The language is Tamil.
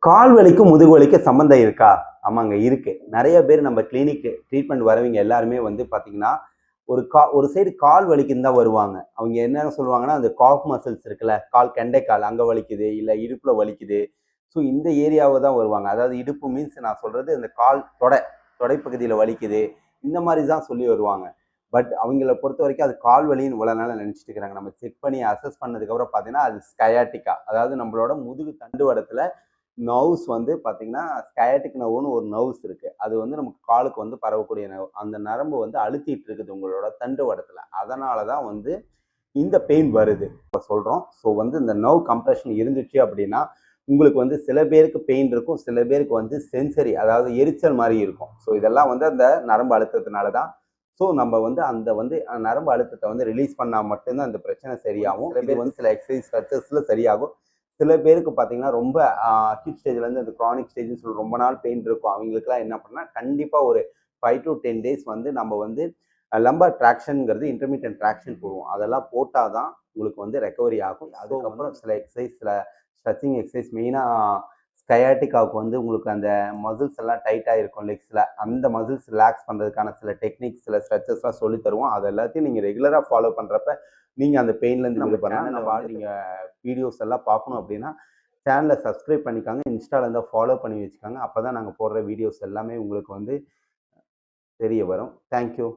கால் வலிக்கும் முதுகு வலிக்கும் சம்மந்தம் இருக்கா? ஆமாங்க இருக்கு. நெறைய பேர் நம்ம கிளினிக் ட்ரீட்மெண்ட் வரவங்க எல்லாருமே வந்து பார்த்தீங்கன்னா, ஒரு சைடு கால் வலிக்குன்னு தான் வருவாங்க. அவங்க என்னன்னு சொல்லுவாங்கன்னா, அந்த காஃப் மசில்ஸ் இருக்குல்ல, கெண்டைக்கால் அங்க வலிக்குது, இல்ல இடுப்புல வலிக்குது. ஸோ இந்த ஏரியாவ தான் வருவாங்க. அதாவது இடுப்பு மீன்ஸ் நான் சொல்றது இந்த கால் தொடைப்பகுதியில வலிக்குது. இந்த மாரி தான் சொல்லி வருவாங்க. பட் அவங்கள பொறுத்தவரைக்கும் அது கால் வலின்னு இவ்வளோ நாளா நெனச்சுட்டு இருக்கிறாங்க. நம்ம செக் பண்ணி அசஸ் பண்ணதுக்கப்புறம் பார்த்தீங்கன்னா, அது ஸ்கயாட்டிகா. அதாவது நம்மளோட முதுகு தண்டுவடத்துல நர்வ்ஸ் வந்து பார்த்தீங்கன்னா, ஸ்கயாட்டிக் நர்வ்னு ஒரு நர்வ்ஸ் இருக்கு. அது வந்து நமக்கு காலுக்கு வந்து பரவக்கூடிய நர்வ். அந்த நரம்பு வந்து அழுத்திட்டு இருக்குது உங்களோட தண்டுவடத்துல. அதனால தான் வந்து இந்த பெயின் வருது. இப்ப சொல்றோம். ஸோ வந்து இந்த நர்வ் கம்ப்ரஷன் இருந்துச்சு அப்படின்னா, உங்களுக்கு வந்து சில பேருக்கு பெயின் இருக்கும். சில பேருக்கு வந்து சென்சரி அதாவது எரிச்சல் மாரி இருக்கும். ஸோ இதெல்லாம் வந்து அந்த நரம்பு அழுத்தத்தினால தான். ஸோ நம்ம வந்து அந்த வந்து நரம்பு அழுத்தத்த வந்து ரிலீஸ் பண்ணா மட்டும் தான் இந்த பிரச்சனை சரியாகும். சில பேர் வந்து சில எக்ஸர்சைஸ் ஸ்ட்ரெச்சஸ்ல சரியாகும். சில பேருக்கு பார்த்தீங்கன்னா, ரொம்ப அக்யூட் ஸ்டேஜ்லேருந்து அந்த க்ரானிக் ஸ்டேஜ்னு சொல்லி ரொம்ப நாள் பெயின் இருக்கும். அவங்களுக்குலாம் என்ன பண்ணா, கண்டிப்பா ஒரு 5 டூ 10 டேஸ் வந்து நம்ம வந்து லம்பர் ட்ராக்ஷன்ங்கிறது இன்டர்மிட்டன்ட் ட்ராக்ஷன் போடுவோம். அதெல்லாம் போட்டா தான் உங்களுக்கு வந்து ரெக்கவரி ஆகும். அதுக்கப்புறம் சில எக்ஸர்சைஸ், சில ஸ்ட்ரெச்சிங் எக்ஸர்சைஸ் மெயினா ஸ்கயாட்டிகாவுக்கு வந்து உங்களுக்கு அந்த மசில்ஸ் எல்லாம் டைட்டா இருக்கும் லெக்ஸ்ல. அந்த மசில்ஸ் ரிலாக்ஸ் பண்றதுக்கான சில டெக்னிக்ஸ், சில ஸ்ட்ரெச்சஸ்லாம் சொல்லி தருவோம். அது எல்லாத்தையும் நீங்க ரெகுலரா ஃபாலோ பண்றப்ப, நீங்க அந்த பெயின்லேருந்து விடுபடலாம். நம்ம நீங்க வீடியோஸ் எல்லாம் பார்க்கணும் அப்படின்னா, சேனலை சப்ஸ்கிரைப் பண்ணிக்காங்க. இன்ஸ்டால இருந்தால் ஃபாலோ பண்ணி வச்சுக்கோங்க. அப்போ தான் நாங்கள் போடுற வீடியோஸ் எல்லாமே உங்களுக்கு வந்து தெரிய வரும். தேங்க்யூ.